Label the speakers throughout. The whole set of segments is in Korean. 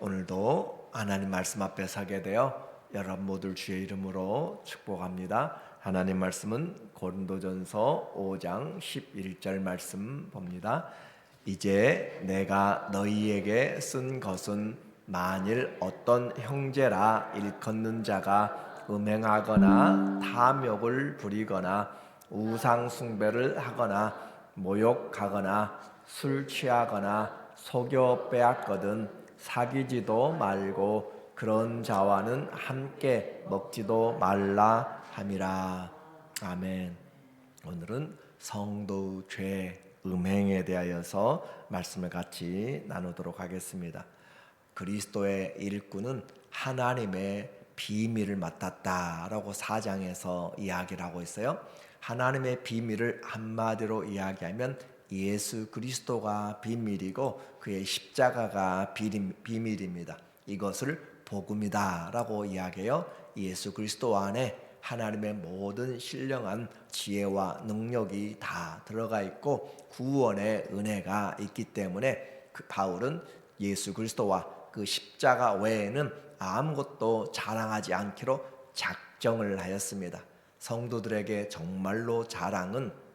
Speaker 1: 오늘도 하나님 말씀 앞에 서게 되어 여러분 모두 주의 이름으로 축복합니다. 하나님 말씀은 고린도전서 5장 11절 말씀 봅니다. 이제 내가 너희에게 쓴 것은 만일 어떤 형제라 일컫는 자가 음행하거나 탐욕을 부리거나 우상 숭배를 하거나 모욕하거나 술 취하거나 속여 빼앗거든 사귀지도 말고 그런 자와는 함께 먹지도 말라 함이라. 아멘. 오늘은 성도의 죄, 음행에 대하여서 말씀을 같이 나누도록 하겠습니다. 그리스도의 일꾼은 하나님의 비밀을 맡았다라고 4장에서 이야기를 하고 있어요. 하나님의 비밀을 한마디로 이야기하면 예수 그리스도가 비밀이고 그의 십자가가 비밀입니다. 이것을 복음이다 라고 이야기해요. 예수 그리스도 안에 하나님의 모든 신령한 지혜와 능력이 다 들어가 있고 구원의 은혜가 있기 때문에 바울은 예수 그리스도와 그 십자가 외에는 아무것도 자랑하지 않기로 작정을 하였습니다. 성도들에게 정말로 자랑은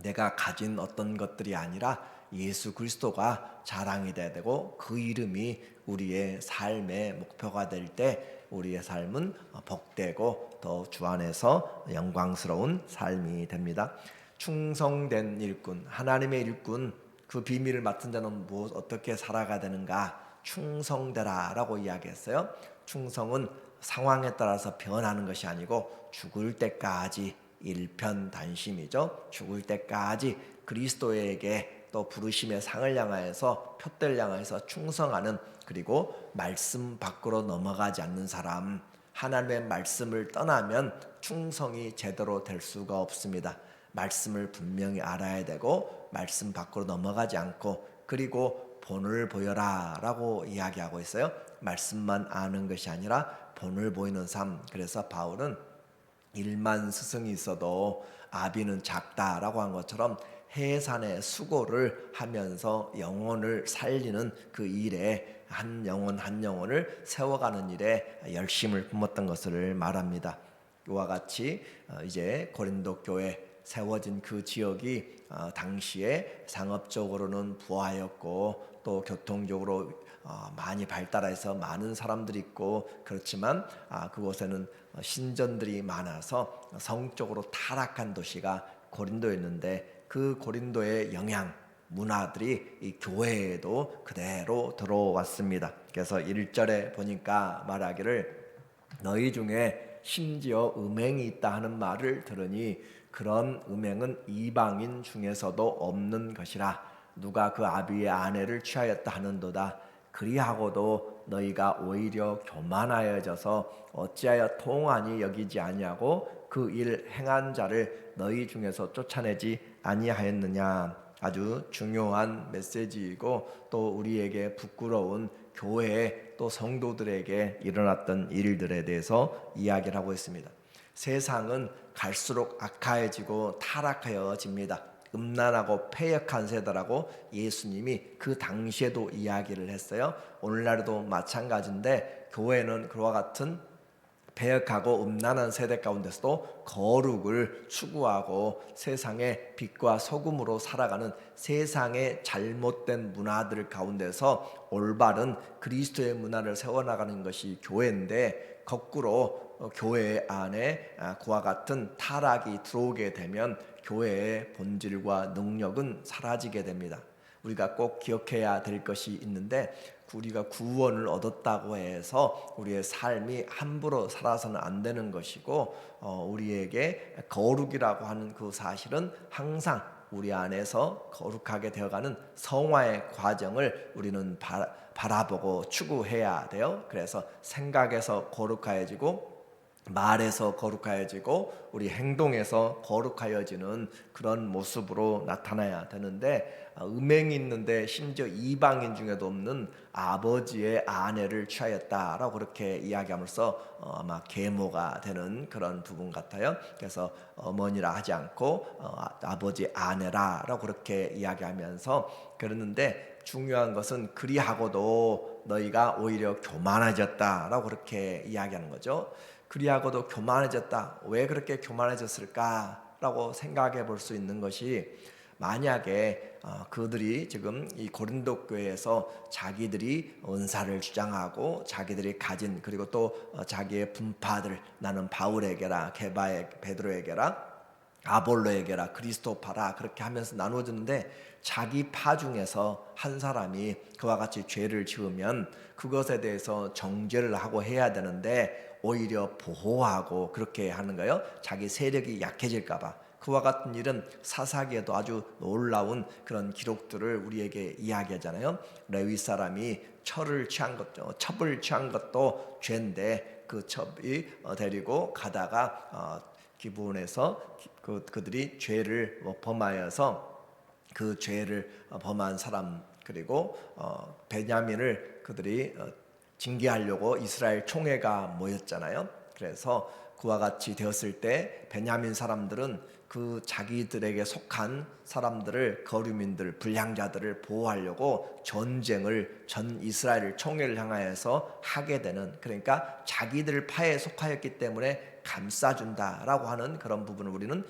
Speaker 1: 내가 가진 어떤 것들이 아니라 예수 그리스도가 자랑이 돼야 되고 그 이름이 우리의 삶의 목표가 될 때 우리의 삶은 복되고 더 주 안에서 영광스러운 삶이 됩니다. 충성된 일꾼, 하나님의 일꾼, 그 비밀을 맡은 자는 어떻게 살아가야 되는가? 충성되라 라고 이야기했어요. 충성은 상황에 따라서 변하는 것이 아니고 죽을 때까지 일편단심이죠. 죽을 때까지 그리스도에게 또 부르심의 상을 향하여서 표대를 향하여서 충성하는, 그리고 말씀 밖으로 넘어가지 않는 사람. 하나님의 말씀을 떠나면 충성이 제대로 될 수가 없습니다. 말씀을 분명히 알아야 되고 말씀 밖으로 넘어가지 않고, 그리고 본을 보여라 라고 이야기하고 있어요. 말씀만 아는 것이 아니라 본을 보이는 삶. 그래서 바울은 1만 스승이 있어도 아비는 작다라고 한 것처럼 해산의 수고를 하면서 영혼을 살리는 그 일에 한 영혼 한 영혼을 세워가는 일에 열심을 품었던 것을 말합니다. 이와 같이 이제 고린도 교회 세워진 그 지역이 당시에 상업적으로는 부하였고 또 교통적으로 많이 발달해서 많은 사람들이 있고, 그렇지만 그곳에는 신전들이 많아서 성적으로 타락한 도시가 고린도였는데 그 고린도의 영향, 문화들이 이 교회에도 그대로 들어왔습니다. 그래서 1절에 보니까 말하기를 너희 중에 심지어 음행이 있다 하는 말을 들으니 그런 음행은 이방인 중에서도 없는 것이라. 누가 그 아비의 아내를 취하였다 하는도다. 그리하고도 너희가 오히려 교만하여져서 어찌하여 통하니 여기지 아니하고 그 일 행한 자를 너희 중에서 쫓아내지 아니하였느냐. 아주 중요한 메시지이고 또 우리에게 부끄러운 교회에 또 성도들에게 일어났던 일들에 대해서 이야기를 하고 있습니다. 세상은 갈수록 악해지고 타락하여집니다. 음란하고 패역한 세대라고 예수님이 그 당시에도 이야기를 했어요. 오늘날도 마찬가지인데 교회는 그와 같은 패역하고 음란한 세대 가운데서도 거룩을 추구하고 세상의 빛과 소금으로 살아가는 세상의 잘못된 문화들 가운데서 올바른 그리스도의 문화를 세워나가는 것이 교회인데, 거꾸로 교회 안에 그와 같은 타락이 들어오게 되면 교회의 본질과 능력은 사라지게 됩니다. 우리가 꼭 기억해야 될 것이 있는데, 우리가 구원을 얻었다고 해서 우리의 삶이 함부로 살아서는 안 되는 것이고, 우리에게 거룩이라고 하는 그 사실은 항상 우리 안에서 거룩하게 되어가는 성화의 과정을 우리는 바라보고 추구해야 돼요. 그래서 생각에서 거룩해지고 말에서 거룩하여지고 우리 행동에서 거룩하여지는 그런 모습으로 나타나야 되는데, 음행이 있는데 심지어 이방인 중에도 없는 아버지의 아내를 취하였다라고 그렇게 이야기함으로써 아마 계모가 되는 그런 부분 같아요. 그래서 어머니라 하지 않고 아버지 아내라라고 그렇게 이야기하면서 그러는데, 중요한 것은 그리하고도 너희가 오히려 교만해졌다라고 그렇게 이야기하는 거죠. 그리하고도 교만해졌다. 왜 그렇게 교만해졌을까라고 생각해 볼 수 있는 것이, 만약에 그들이 지금 이 고린도 교회에서 자기들이 은사를 주장하고 자기들이 가진, 그리고 또 자기의 분파들, 나는 바울에게라, 게바에 베드로에게라, 아볼로에게라, 그리스도파라, 그렇게 하면서 나누어졌는데, 자기 파 중에서 한 사람이 그와 같이 죄를 지으면 그것에 대해서 정죄를 하고 해야 되는데 오히려 보호하고 그렇게 하는 거예요. 자기 세력이 약해질까 봐. 그와 같은 일은 사사기에도 아주 놀라운 그런 기록들을 우리에게 이야기하잖아요. 레위 사람이 첩을 취한 것도 죄인데, 그 첩이 데리고 가다가 기브온에서 그들이 죄를 범하여서 그 죄를 범한 사람, 그리고 베냐민을 그들이 징계하려고 이스라엘 총회가 모였잖아요. 그래서 그와 같이 되었을 때 베냐민 사람들은 그 자기들에게 속한 사람들을, 거류민들, 불량자들을 보호하려고 전쟁을 전 이스라엘 총회를 향하여서 하게 되는, 그러니까 자기들 파에 속하였기 때문에 감싸준다라고 하는 그런 부분을 우리는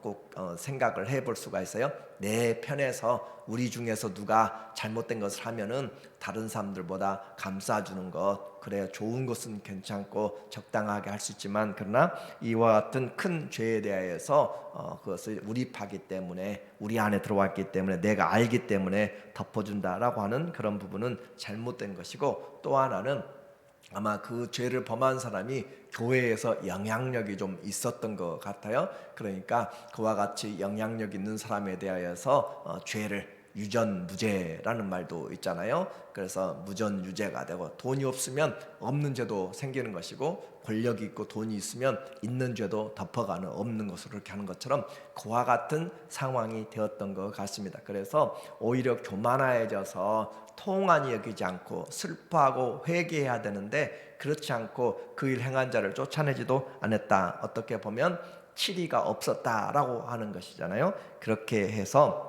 Speaker 1: 꼭 생각을 해볼 수가 있어요. 내 편에서 우리 중에서 누가 잘못된 것을 하면은 다른 사람들보다 감싸주는 것, 그래 좋은 것은 괜찮고 적당하게 할 수 있지만, 그러나 이와 같은 큰 죄에 대하여서 그것을 우리 파기 때문에, 우리 안에 들어왔기 때문에, 내가 알기 때문에 덮어준다라고 하는 그런 부분은 잘못된 것이고, 또 하나는 아마 그 죄를 범한 사람이 교회에서 영향력이 좀 있었던 것 같아요. 그러니까 그와 같이 영향력 있는 사람에 대하여서 죄를 유전무죄라는 말도 있잖아요. 그래서 무전유죄가 되고, 돈이 없으면 없는 죄도 생기는 것이고, 권력이 있고 돈이 있으면 있는 죄도 덮어가는, 없는 것으로 그렇게 하는 것처럼 그와 같은 상황이 되었던 것 같습니다. 그래서 오히려 교만해져서 통한이 여기지 않고 슬퍼하고 회개해야 되는데, 그렇지 않고 그 일 행한 자를 쫓아내지도 않았다. 어떻게 보면 치리가 없었다라고 하는 것이잖아요. 그렇게 해서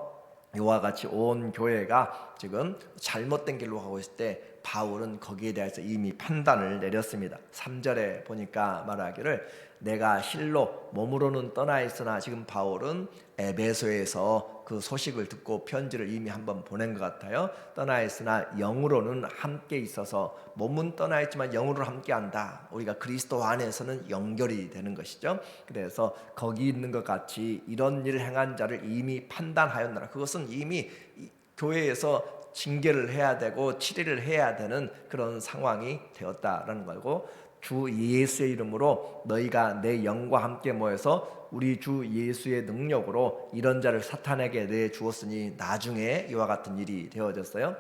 Speaker 1: 이와 같이 온 교회가 지금 잘못된 길로 가고 있을 때 바울은 거기에 대해서 이미 판단을 내렸습니다. 3절에 보니까 말하기를, 내가 실로 몸으로는 떠나 있으나, 지금 바울은 에베소에서 그 소식을 듣고 편지를 이미 한번 보낸 것 같아요. 떠나 있으나 영으로는 함께 있어서, 몸은 떠나 있지만 영으로 함께 한다. 우리가 그리스도 안에서는 연결이 되는 것이죠. 그래서 거기 있는 것 같이 이런 일을 행한 자를 이미 판단하였노라. 그것은 이미 교회에서 징계를 해야 되고 치리를 해야 되는 그런 상황이 되었다라는 거고, 주 예수의 이름으로 너희가 내 영과 함께 모여서 우리 주 예수의 능력으로 이런 자를 사탄에게 내주었으니 나중에 이와 같은 일이 되어졌어요.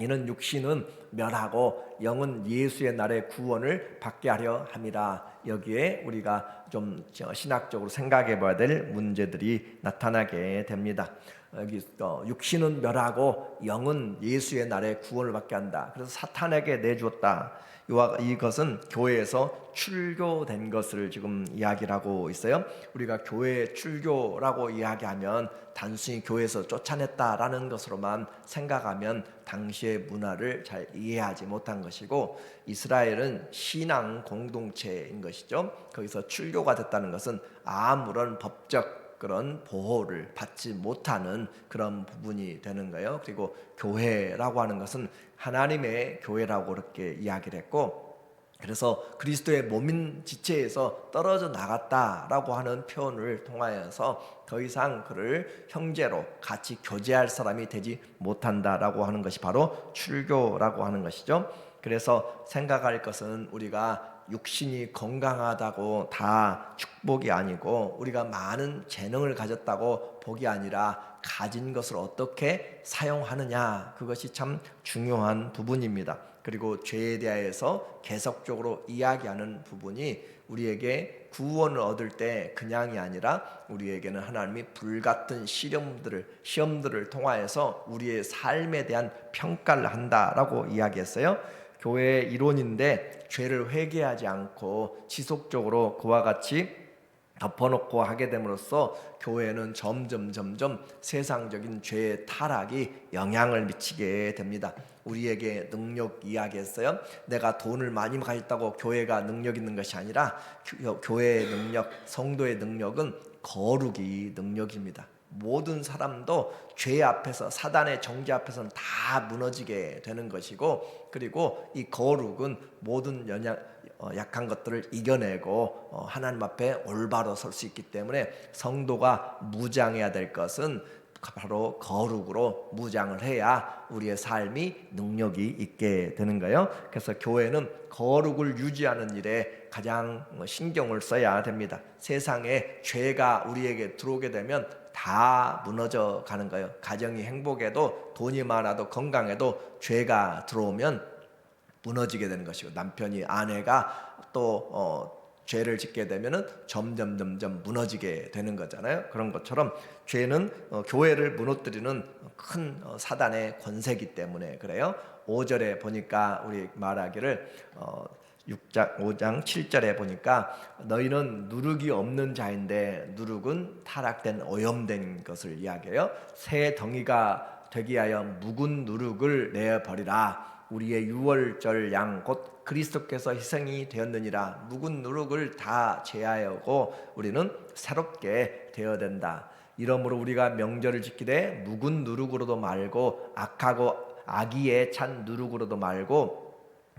Speaker 1: 이는 육신은 멸하고 영은 예수의 날에 구원을 받게 하려 함이라. 여기에 우리가 좀 신학적으로 생각해 봐야 될 문제들이 나타나게 됩니다. 여기 육신은 멸하고 영은 예수의 날에 구원을 받게 한다. 그래서 사탄에게 내주었다. 이것은 교회에서 출교된 것을 지금 이야기를 하고 있어요. 우리가 교회 출교라고 이야기하면 단순히 교회에서 쫓아냈다라는 것으로만 생각하면 당시의 문화를 잘 이해하지 못한 것이고, 이스라엘은 신앙 공동체인 것이죠. 거기서 출교가 됐다는 것은 아무런 법적 그런 보호를 받지 못하는 그런 부분이 되는 거예요. 그리고 교회라고 하는 것은 하나님의 교회라고 그렇게 이야기를 했고, 그래서 그리스도의 몸인 지체에서 떨어져 나갔다라고 하는 표현을 통하여서 더 이상 그를 형제로 같이 교제할 사람이 되지 못한다라고 하는 것이 바로 출교라고 하는 것이죠. 그래서 생각할 것은, 우리가 육신이 건강하다고 다 축복이 아니고, 우리가 많은 재능을 가졌다고 복이 아니라 가진 것을 어떻게 사용하느냐, 그것이 참 중요한 부분입니다. 그리고 죄에 대해서 계속적으로 이야기하는 부분이, 우리에게 구원을 얻을 때 그냥이 아니라 우리에게는 하나님이 불같은 시험들을 통하여서 우리의 삶에 대한 평가를 한다라고 이야기했어요. 교회의 이론인데, 죄를 회개하지 않고 지속적으로 그와 같이 덮어놓고 하게 됨으로써 교회는 점점 세상적인 죄의 타락이 영향을 미치게 됩니다. 우리에게 능력 이야기했어요. 내가 돈을 많이 가졌다고 교회가 능력 있는 것이 아니라 교회의 능력, 성도의 능력은 거룩이 능력입니다. 모든 사람도 죄 앞에서, 사단의 정죄 앞에서는 다 무너지게 되는 것이고, 그리고 이 거룩은 모든 약한 것들을 이겨내고 하나님 앞에 올바로 설 수 있기 때문에 성도가 무장해야 될 것은 바로 거룩으로 무장을 해야 우리의 삶이 능력이 있게 되는 거예요. 그래서 교회는 거룩을 유지하는 일에 가장 신경을 써야 됩니다. 세상에 죄가 우리에게 들어오게 되면 다 무너져 가는 거예요. 가정이 행복해도, 돈이 많아도, 건강해도 죄가 들어오면 무너지게 되는 것이고, 남편이, 아내가 또 죄를 짓게 되면은 점점 무너지게 되는 거잖아요. 그런 것처럼 죄는 교회를 무너뜨리는 큰 사단의 권세이기 때문에 그래요. 5절에 보니까 우리 말하기를 5장 7절에 보니까 너희는 누룩이 없는 자인데, 누룩은 타락된 오염된 것을 이야기해요. 새 덩이가 되게 하여 묵은 누룩을 내어버리라. 우리의 유월절 양 곧 그리스도께서 희생이 되었느니라. 묵은 누룩을 다 제하여고 우리는 새롭게 되어야 된다. 이러므로 우리가 명절을 지키되 묵은 누룩으로도 말고 악하고 악의에 찬 누룩으로도 말고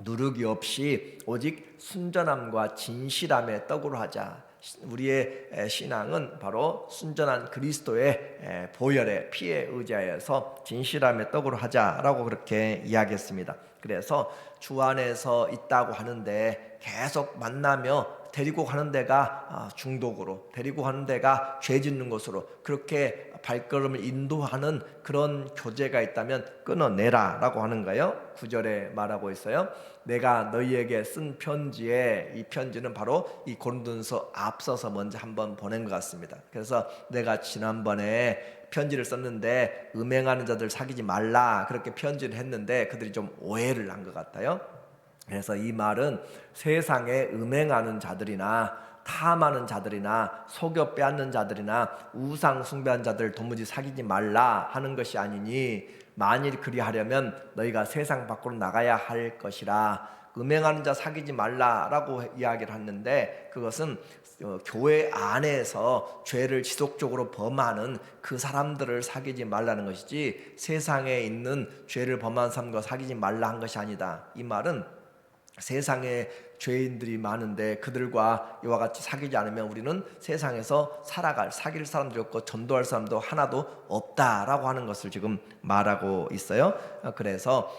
Speaker 1: 누룩이 없이 오직 순전함과 진실함의 떡으로 하자. 우리의 신앙은 바로 순전한 그리스도의 보혈의 피에 의지하여서 진실함의 떡으로 하자라고 그렇게 이야기했습니다. 그래서 주 안에서 있다고 하는데 계속 만나며 데리고 가는 데가 중독으로, 데리고 가는 데가 죄 짓는 곳으로 그렇게 발걸음을 인도하는 그런 교제가 있다면 끊어내라 라고 하는 거예요. 9절에 말하고 있어요. 내가 너희에게 쓴 편지에, 이 편지는 바로 이 고린도전서 앞서서 먼저 한번 보낸 것 같습니다. 그래서 내가 지난번에 편지를 썼는데 음행하는 자들 사귀지 말라 그렇게 편지를 했는데 그들이 좀 오해를 한 것 같아요. 그래서 이 말은 세상에 음행하는 자들이나 탐하는 자들이나 속여 빼앗는 자들이나 우상 숭배한 자들 도무지 사귀지 말라 하는 것이 아니니, 만일 그리하려면 너희가 세상 밖으로 나가야 할 것이라. 음행하는 자 사귀지 말라라고 이야기를 했는데, 그것은 교회 안에서 죄를 지속적으로 범하는 그 사람들을 사귀지 말라는 것이지, 세상에 있는 죄를 범한 사람과 사귀지 말라 한 것이 아니다. 이 말은 세상에 죄인들이 많은데 그들과 이와 같이 사귀지 않으면 우리는 세상에서 사귈 사람도 없고 전도할 사람도 하나도 없다라고 하는 것을 지금 말하고 있어요. 그래서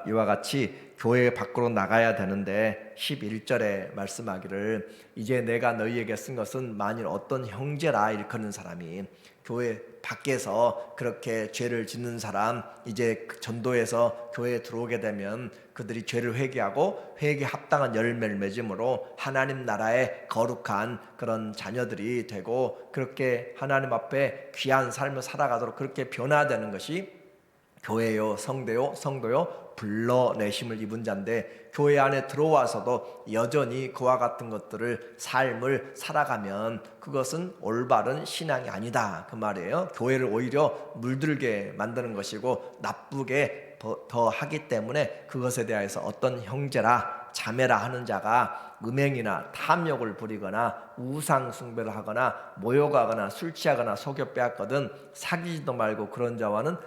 Speaker 1: 이와 같이 교회 밖으로 나가야 되는데 11절에 말씀하기를 이제 내가 너희에게 쓴 것은 만일 어떤 형제라 일컫는 사람이 교회 밖에서 그렇게 죄를 짓는 사람, 이제 전도해서 교회에 들어오게 되면 그들이 죄를 회개하고 회개에 합당한 열매를 맺음으로 하나님 나라의 거룩한 그런 자녀들이 되고 그렇게 하나님 앞에 귀한 삶을 살아가도록 그렇게 변화되는 것이 교회요, 성도요 불러내심을 입은 자인데, 교회 안에 들어와서도 여전히 그와 같은 것들을 삶을 살아가면 그것은 올바른 신앙이 아니다 그 말이에요. 교회를 오히려 물들게 만드는 것이고 나쁘게 더 하기 때문에 그것에 대해서 어떤 형제라 자매라 하는 자가 음행이나 탐욕을 부리거나 우상 숭배를 하거나 모욕하거나 술 취하거나 속여 빼앗거든 사귀지도 말고 그런 자와는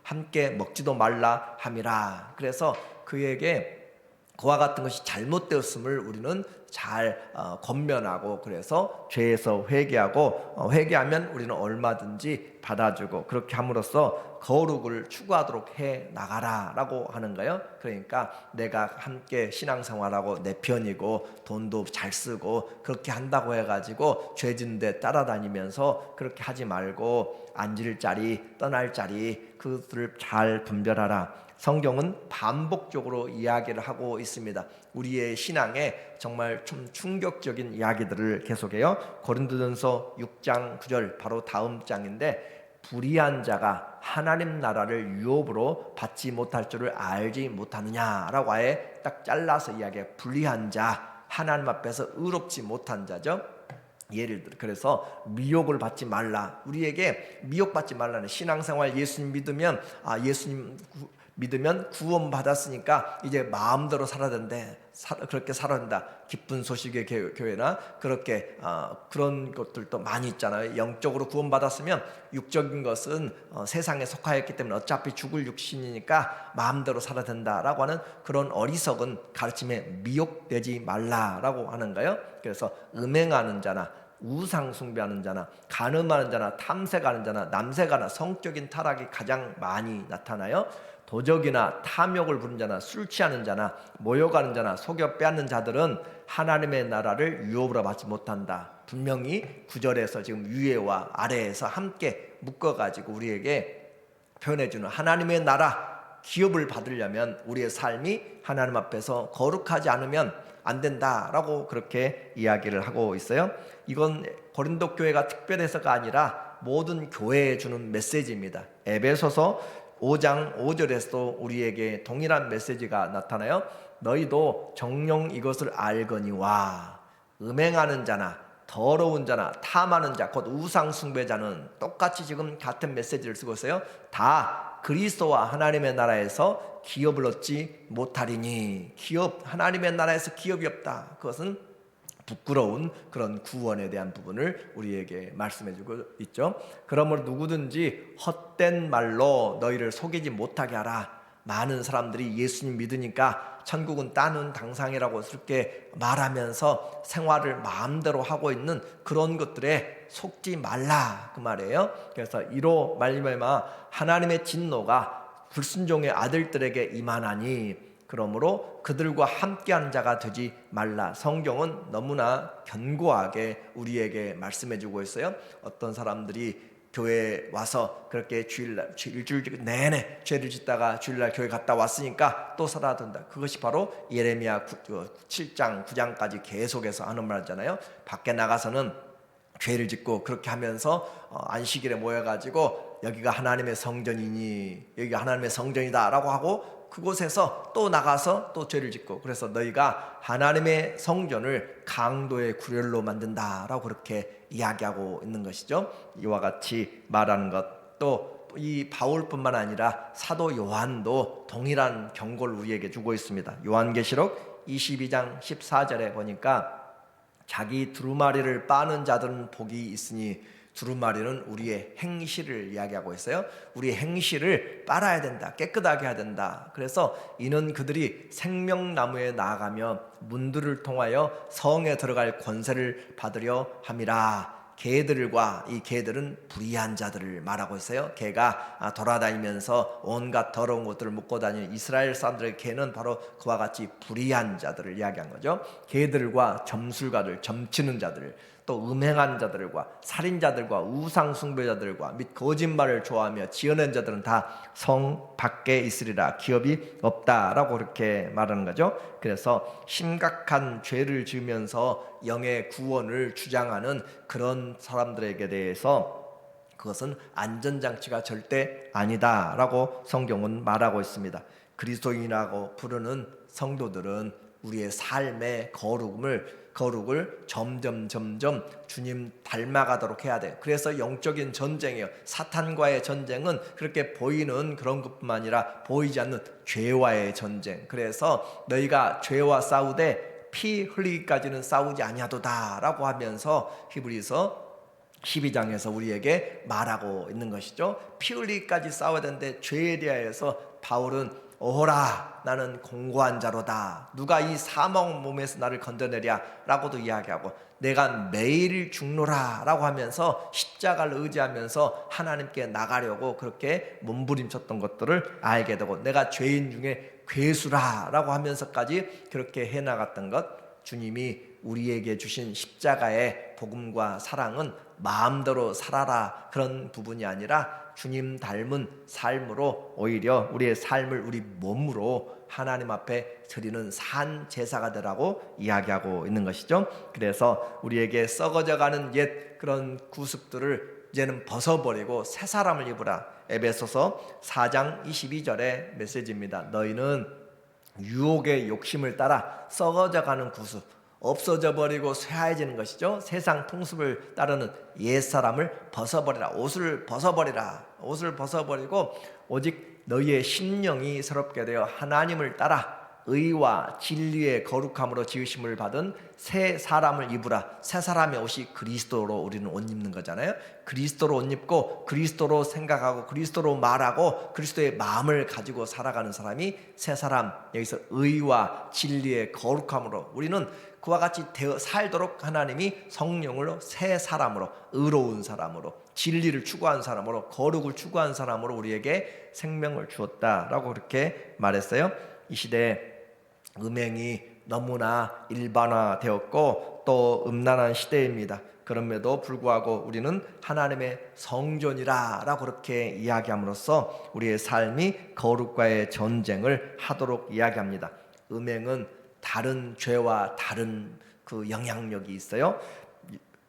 Speaker 1: 함께 먹지도 말라 함이라. 그래서 그에게 그와 같은 것이 잘못되었음을 우리는 잘 권면하고, 그래서 죄에서 회개하고 회개하면 우리는 얼마든지 받아주고 그렇게 함으로써 거룩을 추구하도록 해 나가라라고 하는 거예요. 그러니까 내가 함께 신앙생활하고 내 편이고 돈도 잘 쓰고 그렇게 한다고 해가지고 죄 짓는 데 따라다니면서 그렇게 하지 말고 앉을 자리 떠날 자리 그들을 잘 분별하라. 성경은 반복적으로 이야기를 하고 있습니다. 우리의 신앙에 정말 좀 충격적인 이야기들을 계속해요. 고린도전서 6장 9절 바로 다음 장인데, 불의한 자가 하나님 나라를 유업으로 받지 못할 줄을 알지 못하느냐라고 아예 딱 잘라서 이야기해요. 불의한 자, 하나님 앞에서 의롭지 못한 자죠. 예를 들어 그래서 미혹을 받지 말라. 우리에게 미혹받지 말라는 신앙생활 예수님 믿으면 예수님 믿으면 구원 받았으니까 이제 마음대로 살아야 된대. 그렇게 살아야 된다. 기쁜 소식의 교회나 그렇게 그런 것들도 많이 있잖아요. 영적으로 구원 받았으면 육적인 것은 세상에 속하였기 때문에 어차피 죽을 육신이니까 마음대로 살아야 된다라고 하는 그런 어리석은 가르침에 미혹되지 말라라고 하는 거예요. 그래서 음행하는 자나 우상 숭배하는 자나 간음하는 자나 탐색하는 자나 남색하나 성적인 타락이 가장 많이 나타나요. 도적이나 탐욕을 부른 자나 술 취하는 자나 모욕하는 자나 속여 빼앗는 자들은 하나님의 나라를 유업으로 받지 못한다. 분명히 9절에서 지금 위에와 아래에서 함께 묶어가지고 우리에게 표현해주는 하나님의 나라 기업을 받으려면 우리의 삶이 하나님 앞에서 거룩하지 않으면 안 된다라고 그렇게 이야기를 하고 있어요. 이건 고린도 교회가 특별해서가 아니라 모든 교회에 주는 메시지입니다. 에베소서 5장 5절에서도 우리에게 동일한 메시지가 나타나요. 너희도 정녕 이것을 알거니와 음행하는 자나 더러운 자나 탐하는 자 곧 우상 숭배자는 똑같이 지금 같은 메시지를 쓰고 있어요. 다 그리스도와 하나님의 나라에서 기업을 얻지 못하리니. 기업, 하나님의 나라에서 기업이 없다. 그것은 부끄러운 그런 구원에 대한 부분을 우리에게 말씀해주고 있죠. 그러므로 누구든지 헛된 말로 너희를 속이지 못하게 하라. 많은 사람들이 예수님 믿으니까 천국은 따는 당상이라고 그렇게 말하면서 생활을 마음대로 하고 있는 그런 것들에 속지 말라 그 말이에요. 그래서 이로 말미암아 하나님의 진노가 불순종의 아들들에게 임하나니 그러므로 그들과 함께하는 자가 되지 말라. 성경은 너무나 견고하게 우리에게 말씀해주고 있어요. 어떤 사람들이 교회에 와서 그렇게 주일날 일주일 내내 죄를 짓다가 주일날 교회 갔다 왔으니까 또 살아야 된다. 그것이 바로 예레미야 7장 9장까지 계속해서 하는 말이잖아요. 밖에 나가서는 죄를 짓고 그렇게 하면서 안식일에 모여가지고 여기가 하나님의 성전이니 여기가 하나님의 성전이다 라고 하고 그곳에서 또 나가서 또 죄를 짓고 그래서 너희가 하나님의 성전을 강도의 구렬로 만든다라고 그렇게 이야기하고 있는 것이죠. 이와 같이 말하는 것, 또 이 바울뿐만 아니라 사도 요한도 동일한 경고를 우리에게 주고 있습니다. 요한계시록 22장 14절에 보니까 자기 두루마리를 빠는 자들은 복이 있으니 두루마리는 우리의 행실을 이야기하고 있어요. 우리의 행실을 빨아야 된다. 깨끗하게 해야 된다. 그래서 이는 그들이 생명나무에 나아가며 문들을 통하여 성에 들어갈 권세를 받으려 함이라. 개들과 이 개들은 불의한 자들을 말하고 있어요. 개가 돌아다니면서 온갖 더러운 것들을 먹고 다니는 이스라엘 사람들의 개는 바로 그와 같이 불의한 자들을 이야기한 거죠. 개들과 점술가들, 점치는 자들, 또 음행한 자들과 살인자들과 우상 숭배자들과 및 거짓말을 좋아하며 지어낸 자들은 다 성 밖에 있으리라. 기업이 없다라고 그렇게 말하는 거죠. 그래서 심각한 죄를 지으면서 영의 구원을 주장하는 그런 사람들에게 대해서 그것은 안전장치가 절대 아니다라고 성경은 말하고 있습니다. 그리스도인이라고 부르는 성도들은 우리의 삶의 거룩을 점점 주님 닮아가도록 해야 돼. 그래서 영적인 전쟁이에요. 사탄과의 전쟁은 그렇게 보이는 그런 것뿐만 아니라 보이지 않는 죄와의 전쟁. 그래서 너희가 죄와 싸우되 피 흘리기까지는 싸우지 아니하도다 라고 하면서 히브리서 12장에서 우리에게 말하고 있는 것이죠. 피 흘리기까지 싸워야 되는데 죄에 대하여서 바울은 오호라 나는 공고한 자로다. 누가 이 사망 몸에서 나를 건져내랴 라고도 이야기하고 내가 매일 죽노라 라고 하면서 십자가를 의지하면서 하나님께 나가려고 그렇게 몸부림쳤던 것들을 알게 되고 내가 죄인 중에 괴수라 라고 하면서까지 그렇게 해나갔던 것, 주님이 우리에게 주신 십자가의 복음과 사랑은 마음대로 살아라 그런 부분이 아니라 주님 닮은 삶으로 오히려 우리의 삶을 우리 몸으로 하나님 앞에 드리는 산 제사가 되라고 이야기하고 있는 것이죠. 그래서 우리에게 썩어져가는 옛 그런 구습들을 이제는 벗어버리고 새 사람을 입으라. 에베소서 4장 22절의 메시지입니다. 너희는 유혹의 욕심을 따라 썩어져가는 구습, 없어져 버리고 쇠하여지는 것이죠. 세상 풍습을 따르는 옛사람을 벗어버리라. 옷을 벗어버리고 오직 너희의 심령이 새롭게 되어 하나님을 따라 의와 진리의 거룩함으로 지으심을 받은 새 사람을 입으라. 새 사람의 옷이 그리스도로 우리는 옷 입는 거잖아요. 그리스도로 옷 입고 그리스도로 생각하고 그리스도로 말하고 그리스도의 마음을 가지고 살아가는 사람이 새 사람. 여기서 의와 진리의 거룩함으로 우리는 그와 같이 되어 살도록 하나님이 성령으로 새 사람으로, 의로운 사람으로, 진리를 추구한 사람으로, 거룩을 추구한 사람으로 우리에게 생명을 주었다라고 그렇게 말했어요. 이 시대에 음행이 너무나 일반화되었고 또 음란한 시대입니다. 그럼에도 불구하고 우리는 하나님의 성전이라고 그렇게 이야기함으로써 우리의 삶이 거룩과의 전쟁을 하도록 이야기합니다. 음행은 다른 죄와 다른 그 영향력이 있어요.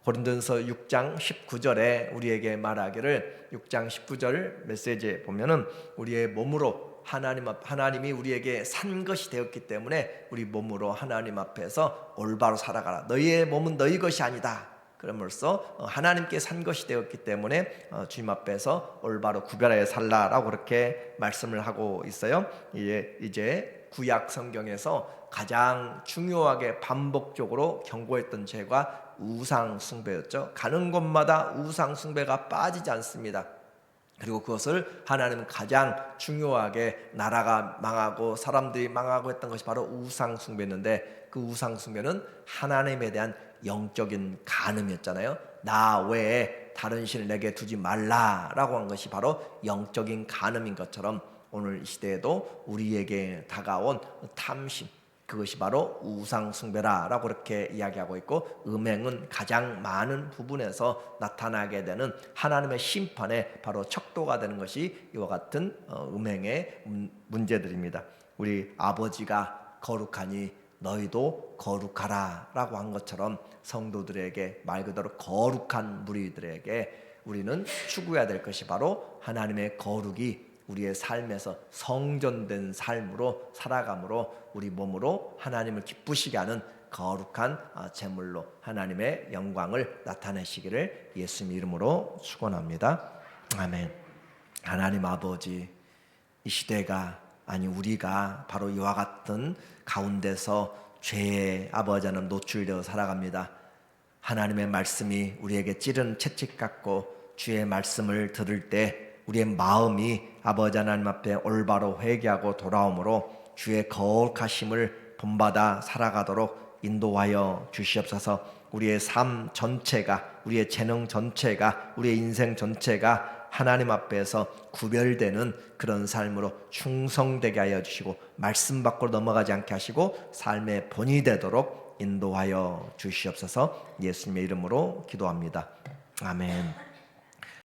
Speaker 1: 고린도전서 6장 19절에 우리에게 말하기를, 6장 19절 메시지에 보면은 우리의 몸으로 하나님이 우리에게 산 것이 되었기 때문에 우리 몸으로 하나님 앞에서 올바로 살아가라. 너희의 몸은 너희 것이 아니다. 그러므로써 하나님께 산 것이 되었기 때문에 주님 앞에서 올바로 구별하여 살라라고 그렇게 말씀을 하고 있어요. 이제 구약 성경에서 가장 중요하게 반복적으로 경고했던 죄가 우상 숭배였죠. 가는 곳마다 우상 숭배가 빠지지 않습니다. 그리고 그것을 하나님은 가장 중요하게 나라가 망하고 사람들이 망하고 했던 것이 바로 우상 숭배였는데, 그 우상 숭배는 하나님에 대한 영적인 간음이었잖아요. 나 외에 다른 신을 내게 두지 말라라고 한 것이 바로 영적인 간음인 것처럼 오늘 이 시대에도 우리에게 다가온 탐심, 그것이 바로 우상 숭배라라고 그렇게 이야기하고 있고, 음행은 가장 많은 부분에서 나타나게 되는 하나님의 심판에 바로 척도가 되는 것이 이와 같은 음행의 문제들입니다. 우리 아버지가 거룩하니 너희도 거룩하라 라고 한 것처럼 성도들에게, 말 그대로 거룩한 무리들에게 우리는 추구해야 될 것이 바로 하나님의 거룩이 우리의 삶에서 성전된 삶으로 살아감으로 우리 몸으로 하나님을 기쁘시게 하는 거룩한 제물로 하나님의 영광을 나타내시기를 예수님 이름으로 축원합니다. 아멘. 하나님 아버지, 이 시대가, 아니 우리가 바로 이와 같은 가운데서 죄의 아버지 하나님 노출되어 살아갑니다. 하나님의 말씀이 우리에게 찌른 채찍 같고, 주의 말씀을 들을 때 우리의 마음이 아버지 하나님 앞에 올바로 회개하고 돌아오므로 주의 거룩하심을 본받아 살아가도록 인도하여 주시옵소서. 우리의 삶 전체가, 우리의 재능 전체가, 우리의 인생 전체가 하나님 앞에서 구별되는 그런 삶으로 충성되게 하여 주시고, 말씀 밖으로 넘어가지 않게 하시고 삶의 본이 되도록 인도하여 주시옵소서. 예수님의 이름으로 기도합니다. 아멘.